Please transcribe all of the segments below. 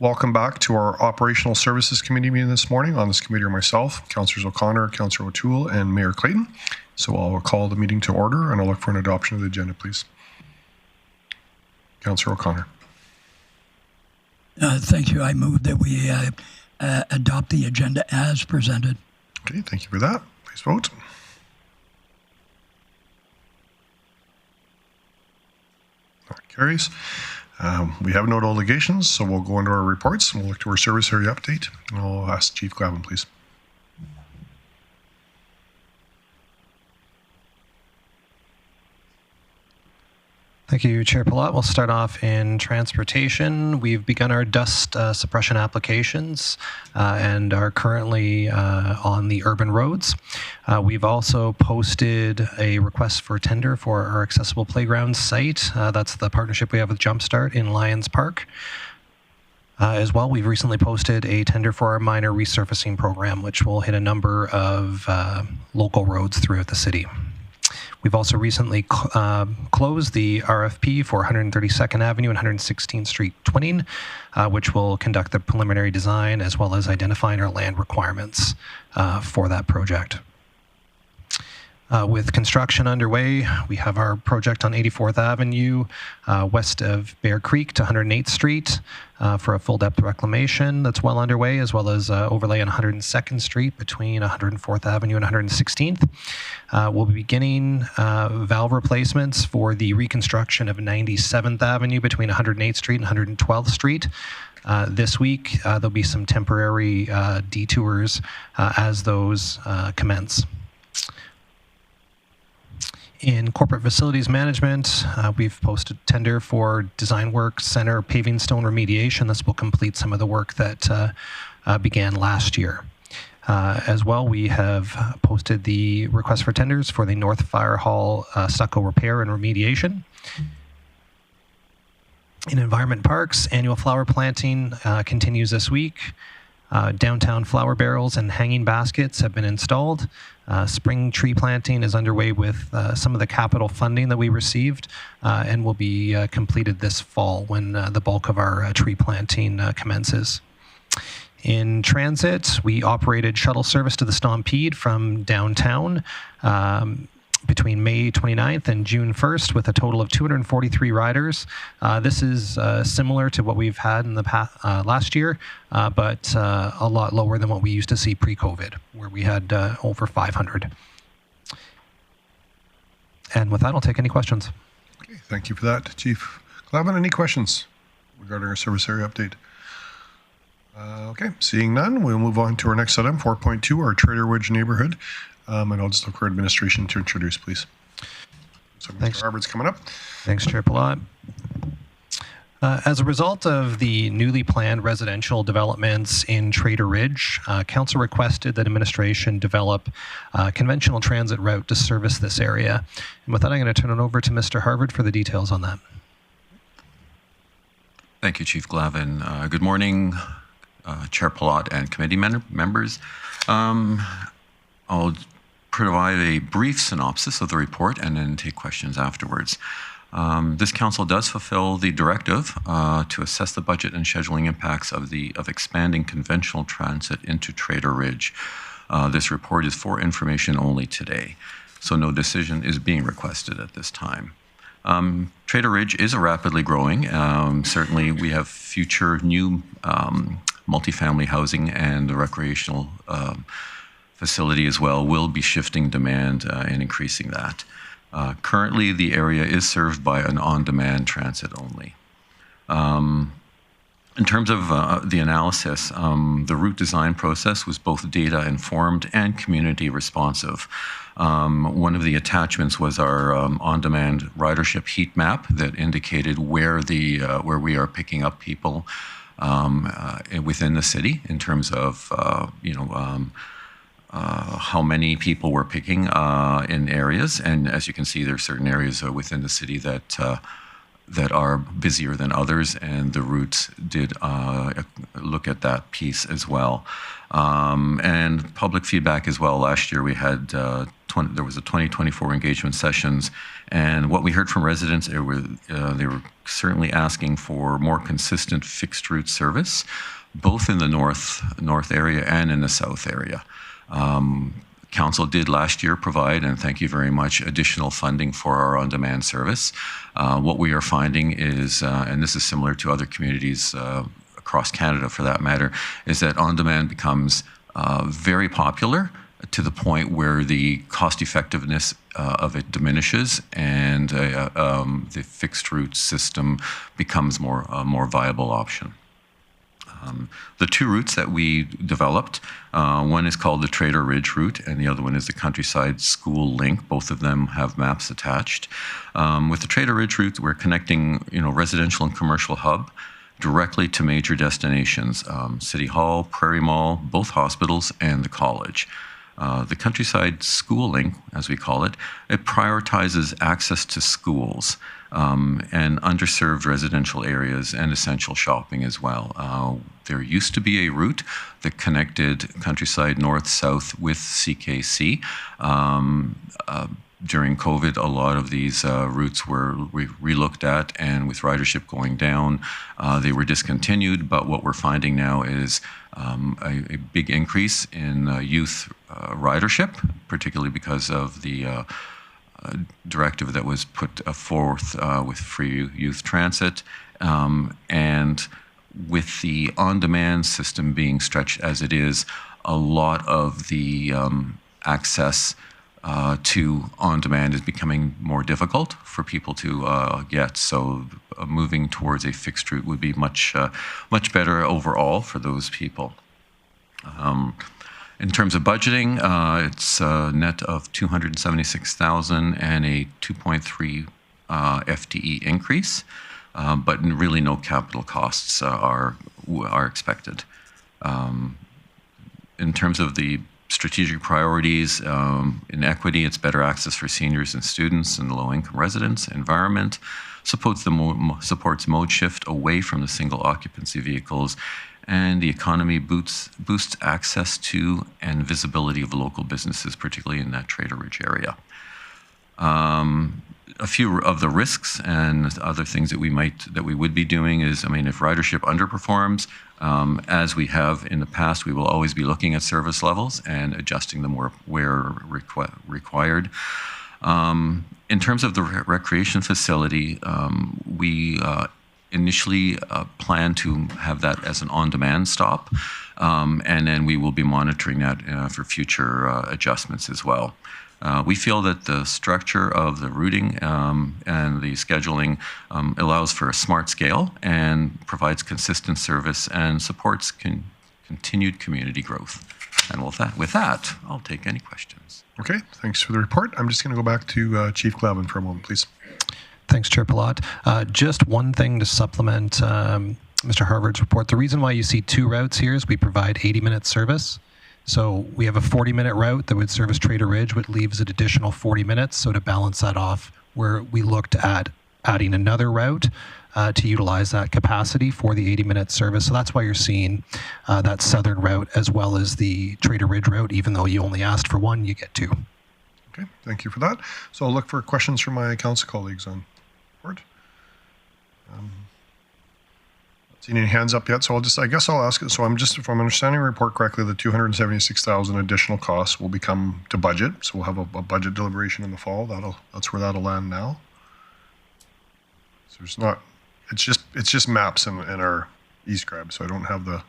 Welcome back to our Operational Services Committee meeting this morning. On this committee are myself, Councillors O'Connor, Councillor O'Toole, and Mayor Clayton. So I'll call the meeting to order and I'll look for an adoption of the agenda, please. Councillor O'Connor. Thank you. I move that we adopt the agenda as presented. Okay, thank you for that. Please vote. That carries. We have no delegations, so we'll go into our reports and we'll look to our service area update. And I'll ask Chief Glavin, please. Thank you, Chair Palat. We'll start off in transportation. We've begun our dust suppression applications and are currently on the urban roads. We've also posted a request for tender for our accessible playground site. That's the partnership we have with Jumpstart in Lions Park. As well, we've recently posted a tender for our minor resurfacing program, which will hit a number of local roads throughout the city. We've also recently closed the RFP for 132nd Avenue and 116th Street twinning, which will conduct the preliminary design as well as identifying our land requirements for that project. With construction underway, we have our project on 84th Avenue, west of Bear Creek to 108th Street for a full depth reclamation that's well underway, as well as overlay on 102nd Street between 104th Avenue and 116th. We'll be beginning valve replacements for the reconstruction of 97th Avenue between 108th Street and 112th Street. This week, there'll be some temporary detours as those commence. In corporate facilities management, we've posted tender for design work center paving stone remediation. This will complete some of the work that began last year. As well, we have posted the request for tenders for the North Fire Hall stucco repair and remediation. In environment parks, annual flower planting continues this week. Downtown flower barrels and hanging baskets have been installed. Spring tree planting is underway with some of the capital funding that we received and will be completed this fall when the bulk of our tree planting commences. In transit, we operated shuttle service to the Stampede from downtown between May 29th and June 1st with a total of 243 riders. This is similar to what we've had in the past last year, but a lot lower than what we used to see pre-COVID, where we had over 500. And with that, I'll take any questions. Okay, thank you for that, Chief Glavin. Any questions regarding our service area update? Okay, seeing none, we'll move on to our next item, 4.2, our Trader Ridge neighborhood. And I'll just look for administration to introduce, please. So Mr. Harvard's coming up. Thanks, Chair Palat. As a result of the newly planned residential developments in Trader Ridge, Council requested that administration develop a conventional transit route to service this area. And with that, I'm going to turn it over to Mr. Harvard for the details on that. Thank you, Chief Glavin. Good morning, Chair Palat and committee members. I'll provide a brief synopsis of the report and then take questions afterwards. This council does fulfill the directive to assess the budget and scheduling impacts of expanding conventional transit into Trader Ridge. This report is for information only today, so no decision is being requested at this time. Trader Ridge is a rapidly growing. Certainly, we have future new multifamily housing and the recreational facility as well will be shifting demand and increasing that. Currently, the area is served by an on-demand transit only. In terms of the analysis, the route design process was both data informed and community responsive. One of the attachments was our on-demand ridership heat map that indicated where we are picking up people within the city in terms of how many people we're picking in areas. And as you can see, there are certain areas within the city that that are busier than others, and the routes did look at that piece as well. And public feedback as well. Last year we had there was a 2024 engagement sessions, and what we heard from residents, they were certainly asking for more consistent fixed route service, both in the north area and in the south area. Council did last year provide, and thank you very much, additional funding for our on-demand service. What we are finding is, and this is similar to other communities across Canada for that matter, is that on-demand becomes very popular to the point where the cost effectiveness of it diminishes, and the fixed route system becomes a more viable option. The two routes that we developed, one is called the Trader Ridge route, and the other one is the Countryside School Link. Both of them have maps attached. With the Trader Ridge route, we're connecting, residential and commercial hub directly to major destinations: City Hall, Prairie Mall, both hospitals, and the college. The Countryside School Link, as we call it, it prioritizes access to schools and underserved residential areas and essential shopping as well. There used to be a route that connected Countryside north-south with CKC. During COVID, a lot of these routes were relooked at, and with ridership going down, they were discontinued. But what we're finding now is a big increase in youth ridership, particularly because of the directive that was put forth with free youth transit, and with the on-demand system being stretched as it is, a lot of the access to on-demand is becoming more difficult for people to get. So moving towards a fixed route would be much better overall for those people. In terms of budgeting, it's a net of $276,000 and a 2.3 FTE increase, but really no capital costs are expected. In terms of the strategic priorities, in equity, it's better access for seniors and students and low-income residents. Environment supports mode shift away from the single occupancy vehicles, and the economy boosts access to and visibility of local businesses, particularly in that Trader Ridge area. A few of the risks and other things that we would be doing is, if ridership underperforms, as we have in the past, we will always be looking at service levels and adjusting them where required. In terms of the recreation facility, we initially plan to have that as an on-demand stop, and then we will be monitoring that for future adjustments as well. We feel that the structure of the routing and the scheduling allows for a smart scale and provides consistent service and supports continued community growth. And with that, I'll take any questions. Okay, thanks for the report. I'm just going to go back to Chief Glavin for a moment, please. Thanks, Chair Palat. Just one thing to supplement Mr. Harvard's report. The reason why you see two routes here is we provide 80-minute service. So we have a 40-minute route that would service Trader Ridge, which leaves an additional 40 minutes. So to balance that off, where we looked at adding another route to utilize that capacity for the 80-minute service. So that's why you're seeing that southern route as well as the Trader Ridge route. Even though you only asked for one, you get two. Okay, thank you for that. So I'll look for questions from my council colleagues on board. Not seeing any hands up yet, so I guess I'll ask it. So if I'm understanding the report correctly, the 276,000 additional costs will become to budget. So we'll have a budget deliberation in the fall. That's where that'll land now. So it's just maps in our eScribe. So I don't have the.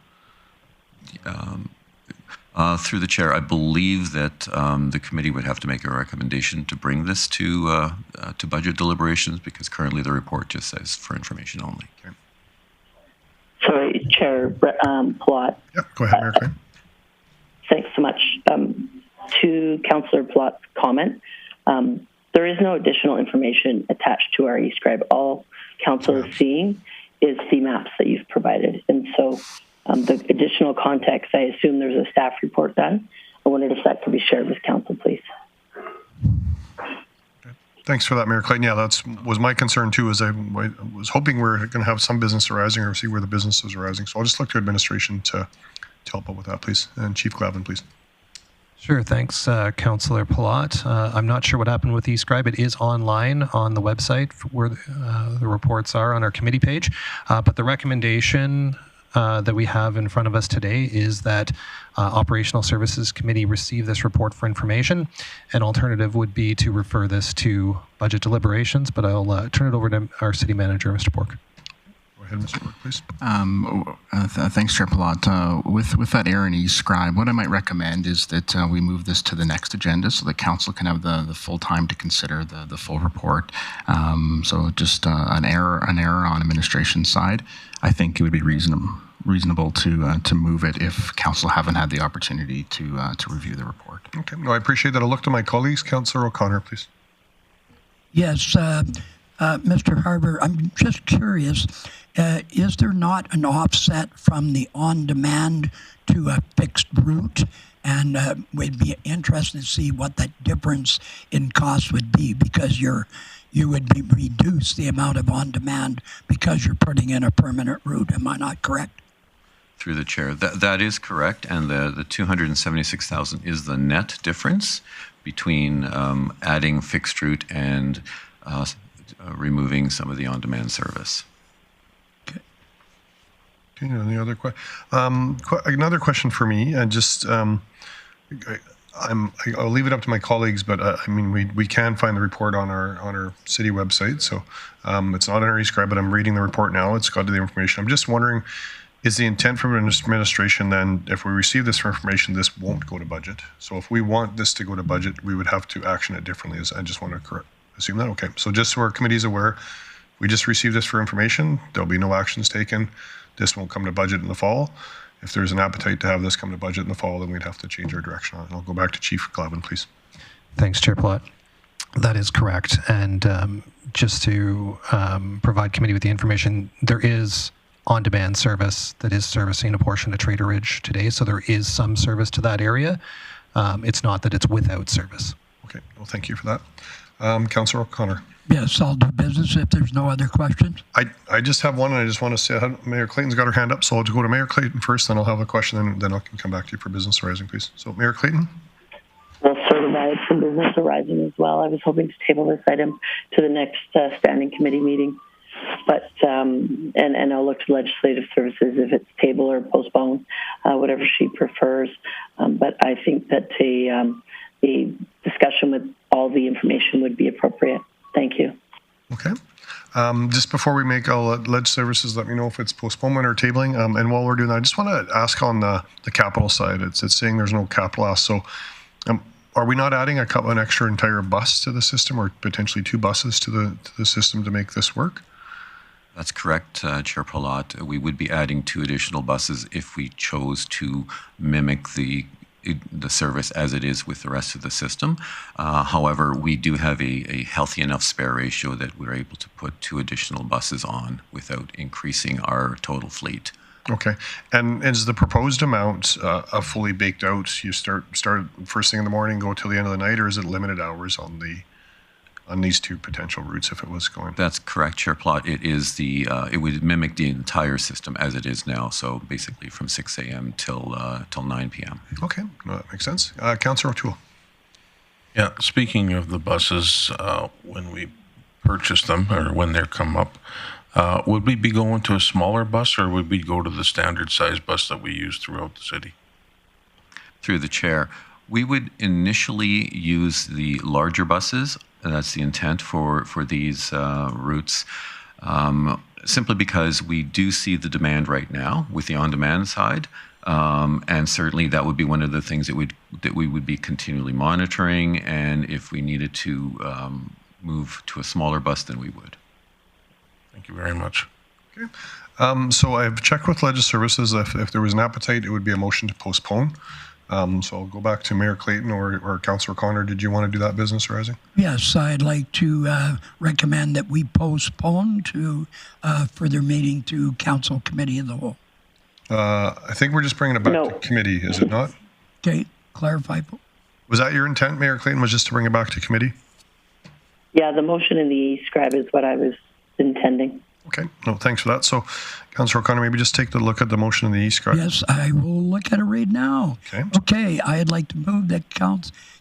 Through the chair, I believe that the committee would have to make a recommendation to bring this to budget deliberations, because currently the report just says for information only. Okay. Sorry, Chair Palat. Yep, go ahead, Mayor Crane. Thanks so much. To Councillor Palat's comment, there is no additional information attached to our eScribe. All Council is seeing is the maps that you've provided. And so the additional context, I assume there's a staff report done. I wondered if that could be shared with Council, please. Okay. Thanks for that, Mayor Clayton. Yeah, was my concern too, is I was hoping we we're going to have some business arising or see where the business is arising. So I'll just look to administration to help out with that, please. And Chief Glavin, please. Sure, thanks, Councillor Palat. I'm not sure what happened with eScribe. It is online on the website where the reports are on our committee page. But the recommendation that we have in front of us today is that Operational Services Committee receive this report for information. An alternative would be to refer this to budget deliberations, but I'll turn it over to our City Manager, Mr. Bork. Go ahead, Mr. Bork, please. Thanks, Chair Palat. With that error in eScribe, what I might recommend is that we move this to the next agenda so that Council can have the full time to consider the full report. So just an error on administration's side. I think it would be reasonable to move it if Council haven't had the opportunity to review the report. Okay, no, I appreciate that. I'll look to my colleagues. Councillor O'Connor, please. Yes, Mr. Harbour, I'm just curious, is there not an offset from the on-demand to a fixed route? And we'd be interested to see what that difference in cost would be, because you would be reduce the amount of on-demand because you're putting in a permanent route. Am I not correct? Through the chair, that is correct, and the 276,000 is the net difference between adding fixed route and removing some of the on-demand service. Okay. Any other questions? Another question for me, and just I'll leave it up to my colleagues, but I mean we can find the report on our city website, so it's not in our eScribe, but I'm reading the report now. It's got to the information. I'm just wondering, is the intent from administration then, if we receive this information, this won't go to budget? So if we want this to go to budget, we would have to action it differently. I just want to assume that. Okay, so just so our committee is aware, we just received this for information. There'll be no actions taken. This won't come to budget in the fall. If there's an appetite to have this come to budget in the fall, then we'd have to change our direction on it. I'll go back to Chief Glavin, please. Thanks, Chair Palat. That is correct. And just to provide committee with the information, there is on-demand service that is servicing a portion of Trader Ridge today, so there is some service to that area. It's not that it's without service. Okay, well, thank you for that. Councillor O'Connor. Yes, I'll do business if there's no other questions. I just have one, and I just want to say Mayor Clayton's got her hand up, so I'll go to Mayor Clayton first, then I'll have a question, and then I can come back to you for business arising, please. So, Mayor Clayton. Well, certified from business arising as well. I was hoping to table this item to the next standing committee meeting, but and I'll look to legislative services if it's table or postpone, whatever she prefers. But I think that the discussion with all the information would be appropriate. Thank you. Okay. Just before we make, I'll let Ledge Services let me know if it's postponement or tabling. And while we're doing that, I just want to ask on the capital side. It's saying there's no capital ask. So are we not adding an extra entire bus to the system, or potentially 2 buses to the system to make this work? That's correct, Chair Palat. We would be adding 2 additional buses if we chose to mimic the service as it is with the rest of the system. However, we do have a healthy enough spare ratio that we're able to put 2 additional buses on without increasing our total fleet. Okay. And is the proposed amount a fully baked out, you start first thing in the morning, go till the end of the night, or is it limited hours on these 2 potential routes if it was going? That's correct, Chair Plot. It is it would mimic the entire system as it is now. So basically from 6 a.m. till 9 p.m. Okay, no, that makes sense. Councillor O'Toole. Yeah, speaking of the buses, when we purchase them or when they come up, would we be going to a smaller bus, or would we go to the standard size bus that we use throughout the city? Through the chair, we would initially use the larger buses. And that's the intent for these routes, simply because we do see the demand right now with the on-demand side, and certainly that would be one of the things that we would be continually monitoring. And if we needed to move to a smaller bus, then we would. Thank you very much. Okay. So I've checked with Ledge Services. If there was an appetite, it would be a motion to postpone. So I'll go back to Mayor Clayton or Councillor Connor. Did you want to do that business arising? Yes, I'd like to recommend that we postpone to further meeting to Council Committee of the Whole. I think we're just bringing it back to committee, is it not? Okay, clarify. Was that your intent, Mayor Clayton, was just to bring it back to committee? Yeah, the motion in the e-scribe is what I was intending. Okay, no, thanks for that. So, Councillor O'Connor, maybe just take a look at the motion in the e-scribe. Yes, I will look at it right now. Okay. Okay, I'd like to move that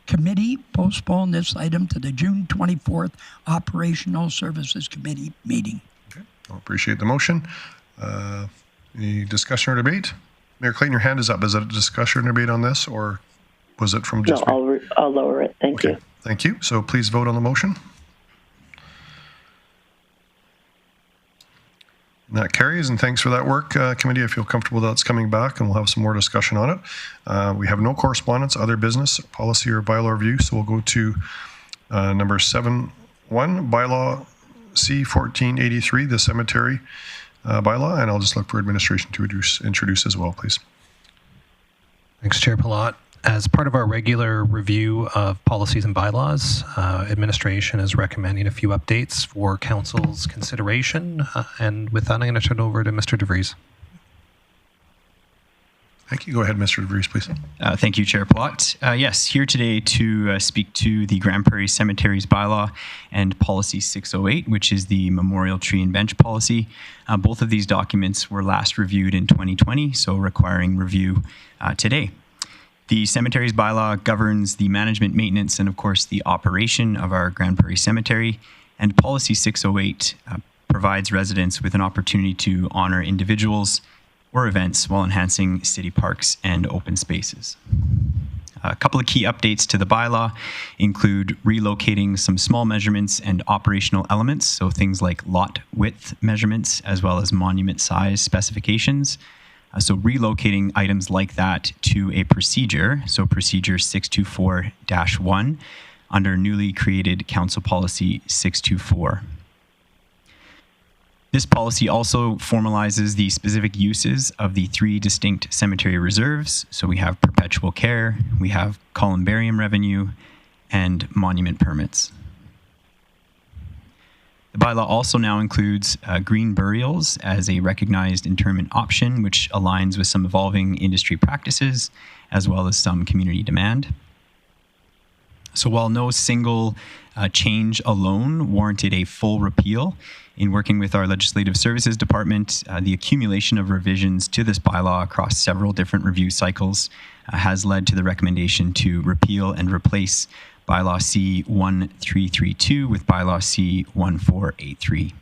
committee postpone this item to the June 24th Operational Services Committee meeting. Okay, I appreciate the motion. Any discussion or debate? Mayor Clayton, your hand is up. Is it a discussion or debate on this, or was it from just... No, I'll lower it. Thank you. Thank you. So please vote on the motion. And that carries, and thanks for that work, committee. I feel comfortable that it's coming back, and we'll have some more discussion on it. We have no correspondence, other business, policy, or bylaw review, so we'll go to number 7.1, Bylaw C-1483, the Cemetery bylaw, and I'll just look for administration to introduce as well, please. Thanks, Chair Palat. As part of our regular review of policies and bylaws, administration is recommending a few updates for Council's consideration. And with that, I'm going to turn it over to Mr. DeVries. Thank you. Go ahead, Mr. DeVries, please. Thank you, Chair Plott. Yes, here today to speak to the Grande Prairie Cemeteries bylaw and Policy 608, which is the Memorial Tree and Bench Policy. Both of these documents were last reviewed in 2020, so requiring review today. The Cemeteries bylaw governs the management, maintenance, and of course the operation of our Grande Prairie Cemetery, and Policy 608 provides residents with an opportunity to honor individuals or events while enhancing city parks and open spaces. A couple of key updates to the bylaw include relocating some small measurements and operational elements, so things like lot width measurements as well as monument size specifications. So relocating items like that to a procedure, so procedure 624-1 under newly created Council Policy 624. This policy also formalizes the specific uses of the 3 distinct cemetery reserves. So we have perpetual care, we have columbarium revenue, and monument permits. The bylaw also now includes green burials as a recognized interment option, which aligns with some evolving industry practices, as well as some community demand. So while no single change alone warranted a full repeal, in working with our Legislative Services Department, the accumulation of revisions to this bylaw across several different review cycles has led to the recommendation to repeal and replace Bylaw C-1332 with Bylaw C-1483.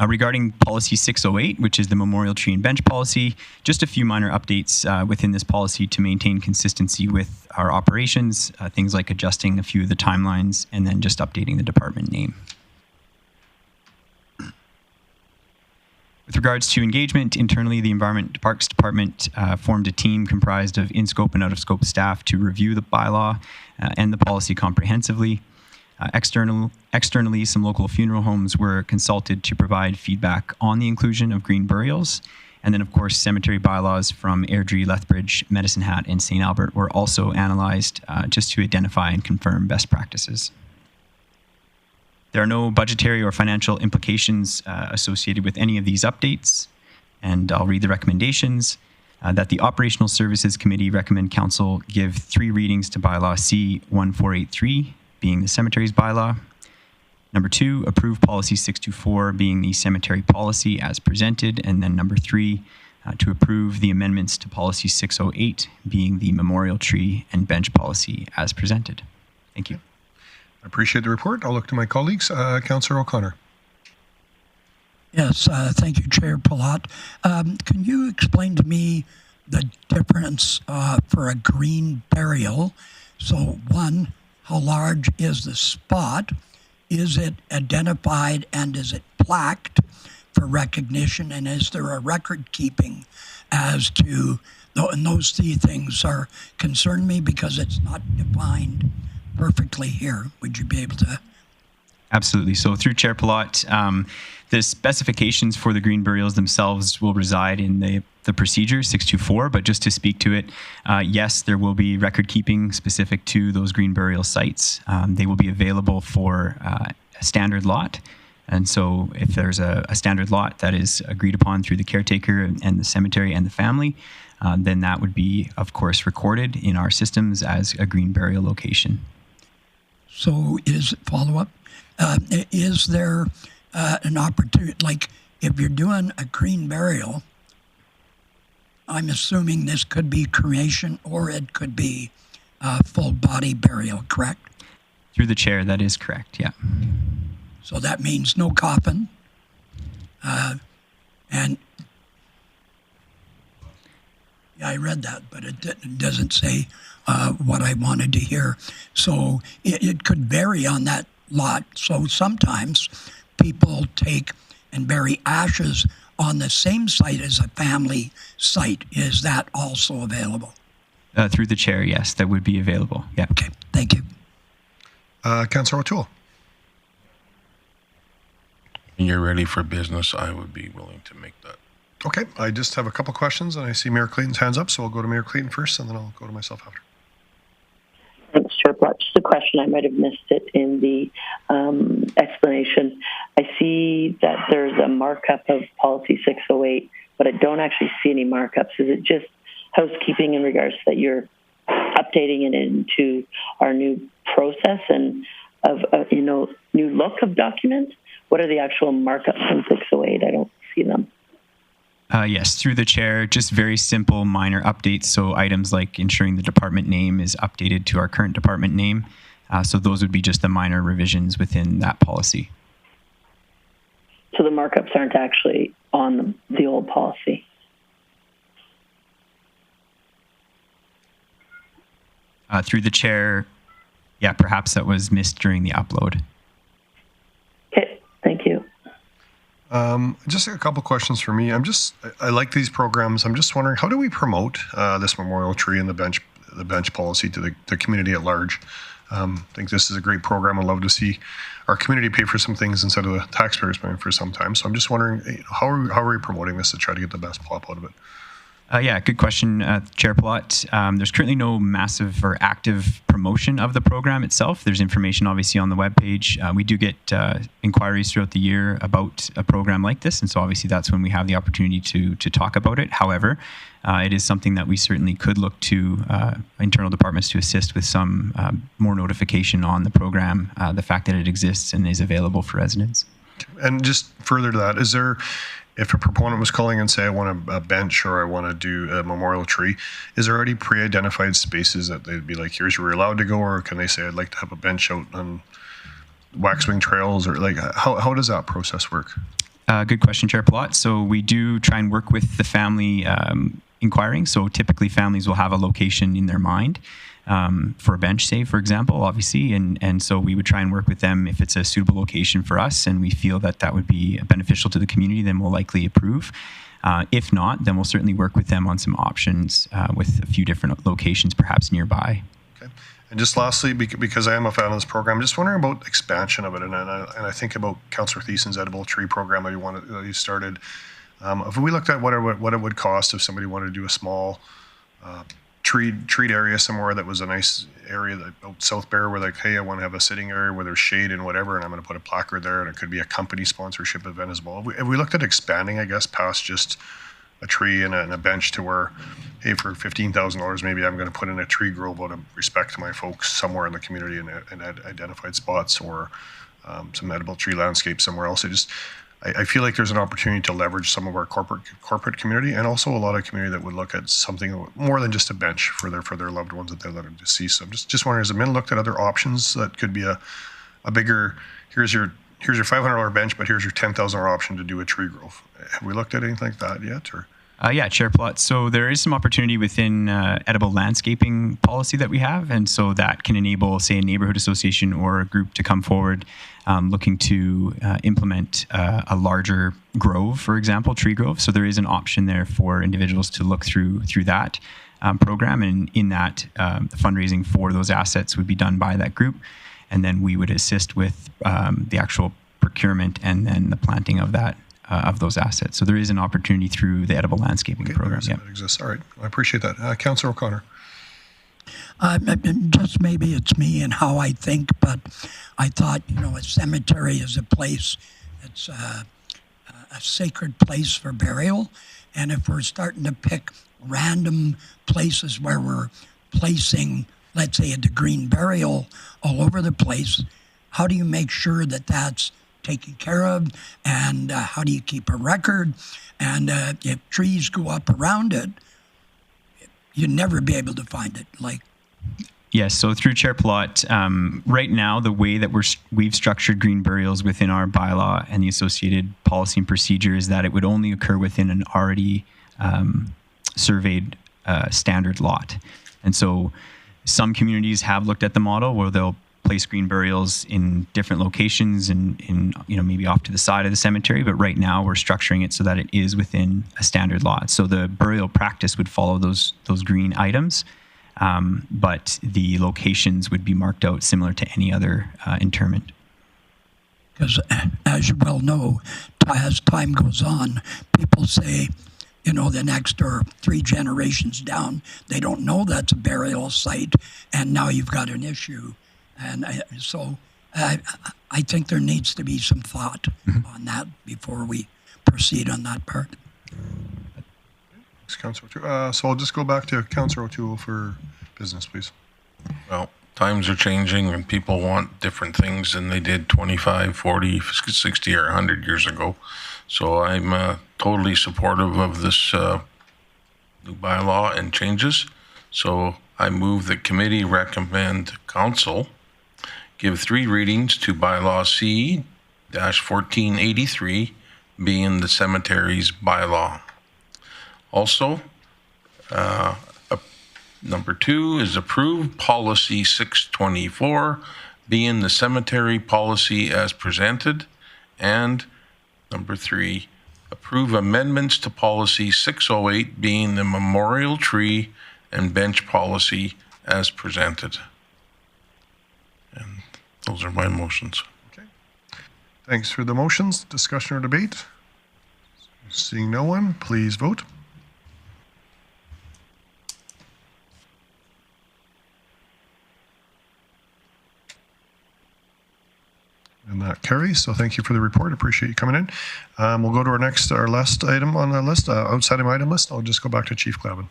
Regarding Policy 608, which is the Memorial Tree and Bench Policy, just a few minor updates within this policy to maintain consistency with our operations, things like adjusting a few of the timelines and then just updating the department name. With regards to engagement, internally, the Environment Parks Department formed a team comprised of in-scope and out-of-scope staff to review the bylaw and the policy comprehensively. Externally, some local funeral homes were consulted to provide feedback on the inclusion of green burials. And then, of course, cemetery bylaws from Airdrie, Lethbridge, Medicine Hat, and St. Albert were also analyzed just to identify and confirm best practices. There are no budgetary or financial implications associated with any of these updates. And I'll read the recommendations. That the Operational Services Committee recommend Council give 3 readings to Bylaw C-1483, being the Cemeteries bylaw. Number 2, approve Policy 624, being the cemetery policy as presented. And then number 3, to approve the amendments to Policy 608, being the memorial tree and bench policy as presented. Thank you. I appreciate the report. I'll look to my colleagues. Councillor O'Connor. Yes, thank you, Chair Palat. Can you explain to me the difference for a green burial? So, 1, how large is the spot? Is it identified and is it plaqued for recognition? And is there a record keeping as to, and those 3 things are concern me because it's not defined perfectly here. Would you be able to? Absolutely. So through Chair Palat, the specifications for the green burials themselves will reside in the procedure 624, but just to speak to it, yes, there will be record keeping specific to those green burial sites. They will be available for a standard lot. And so if there's a standard lot that is agreed upon through the caretaker and the cemetery and the family, then that would be, of course, recorded in our systems as a green burial location. So is follow-up? Is there an opportunity, like if you're doing a green burial, I'm assuming this could be cremation or it could be full body burial, correct? Through the chair, that is correct, yeah. So that means no coffin. And yeah, I read that, but it doesn't say what I wanted to hear. So it could vary on that lot. So sometimes people take and bury ashes on the same site as a family site. Is that also available? Through the chair, yes, that would be available, yeah. Okay, thank you. Councillor O'Toole. When you're ready for business, I would be willing to make that. Okay, I just have a couple questions, and I see Mayor Clayton's hands up, so I'll go to Mayor Clayton first, and then I'll go to myself after. Thanks, Chair Plot. Just a question. I might have missed it in the explanation. I see that there's a markup of Policy 608, but I don't actually see any markups. Is it just housekeeping in regards to that you're updating it into our new process and of new look of documents? What are the actual markups in 608? I don't see them. Yes, through the chair, just very simple minor updates. So items like ensuring the department name is updated to our current department name. So those would be just the minor revisions within that policy. So the markups aren't actually on the old policy? Through the chair, yeah, perhaps that was missed during the upload. Okay, thank you. Just a couple questions for me. I like these programs. I'm just wondering, how do we promote this memorial tree and the bench policy to the community at large? I think this is a great program. I'd love to see our community pay for some things instead of the taxpayers paying for some time. So I'm just wondering, how are we promoting this to try to get the best pop out of it? Yeah, good question, Chair Palat. There's currently no massive or active promotion of the program itself. There's information obviously on the webpage. We do get inquiries throughout the year about a program like this, and so obviously that's when we have the opportunity to talk about it. However, it is something that we certainly could look to internal departments to assist with some more notification on the program, the fact that it exists and is available for residents. And just further to that, is there, if a proponent was calling and say, I want a bench or I want to do a memorial tree, is there already pre-identified spaces that they'd be like, here's where you're allowed to go, or can they say, I'd like to have a bench out on Waxwing Trails, or like, how does that process work? Good question, Chair Palat. So we do try and work with the family inquiring. So typically families will have a location in their mind for a bench, say, for example, obviously. And so we would try and work with them if it's a suitable location for us and we feel that that would be beneficial to the community, then we'll likely approve. If not, then we'll certainly work with them on some options with a few different locations, perhaps nearby. Okay. And just lastly, because I am a fan of this program, I'm just wondering about expansion of it. And I think about Councillor Thiessen's edible tree program that you started. If we looked at what it would cost if somebody wanted to do a small treed area somewhere that was a nice area out South Bear where like, hey, I want to have a sitting area where there's shade and whatever, and I'm going to put a placard there, and it could be a company sponsorship event as well. If we looked at expanding, I guess, past just a tree and a bench to where, hey, for $15,000, maybe I'm going to put in a tree grove out of respect to my folks somewhere in the community and identified spots, or some edible tree landscape somewhere else. I feel like there's an opportunity to leverage some of our corporate community, and also a lot of community that would look at something more than just a bench for their loved ones that they're letting deceased. So I'm just wondering, has the men looked at other options that could be a bigger, here's your $500 bench, but here's your $10,000 option to do a tree grove? Have we looked at anything like that yet, or? Yeah, Chair Plot. So there is some opportunity within edible landscaping policy that we have, and so that can enable, say, a neighborhood association or a group to come forward looking to implement a larger grove, for example, tree grove. So there is an option there for individuals to look through that program, and in that, the fundraising for those assets would be done by that group, and then we would assist with the actual procurement and then the planting of that. Of those assets. So there is an opportunity through the edible landscaping program. Yeah, that exists. All right. I appreciate that. Councillor O'Connor. Just maybe it's me and how I think, but I thought, a cemetery is a place that's a sacred place for burial. And if we're starting to pick random places where we're placing let's say, a green burial all over the place, how do you make sure that that's taken care of? And how do you keep a record? And if trees go up around it, you'd never be able to find it. Like, Yes, so through Chair Plot, right now, the way that we've structured green burials within our bylaw and the associated policy and procedure is that it would only occur within an already surveyed standard lot. And so some communities have looked at the model where they'll place green burials in different locations and maybe off to the side of the cemetery, but right now we're structuring it so that it is within a standard lot. So the burial practice would follow those green items. But the locations would be marked out similar to any other interment. Because as you well know, as time goes on, people say, the next or 3 generations down, they don't know that's a burial site, and now you've got an issue. And so I think there needs to be some thought on that before we proceed on that part. Thanks, Councillor O'Toole. So I'll just go back to Councillor O'Toole for business, please. Well, times are changing and people want different things than they did 25, 40, 60, or 100 years ago. So I'm totally supportive of this new bylaw and changes. So I move that committee recommend council give 3 readings to bylaw C-1483, being the cemeteries bylaw. Also, number 2 is approve policy 624, being the cemetery policy as presented. And number 3, approve amendments to policy 608, being the memorial tree and bench policy as presented. And those are my motions. Okay. Thanks for the motions. Discussion or debate? Seeing no one, please vote. And that carries. So thank you for the report. Appreciate you coming in. We'll go to our last item on the list, outside item list. I'll just go back to Chief Clavin.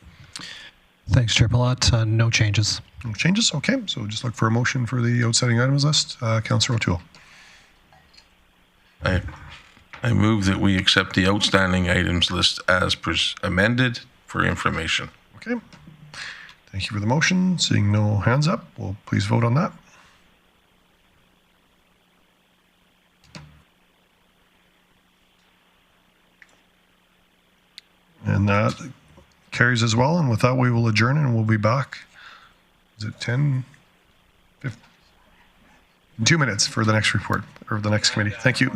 Thanks, Chair Palat. No changes. No changes? Okay. So just look for a motion for the outstanding items list. Councillor O'Toole. I move that we accept the outstanding items list as amended for information. Okay. Thank you for the motion. Seeing no hands up, we'll please vote on that. And that carries as well. And with that, we will adjourn and we'll be back. Is it 10? 15? 2 minutes for the next report or the next committee. Thank you.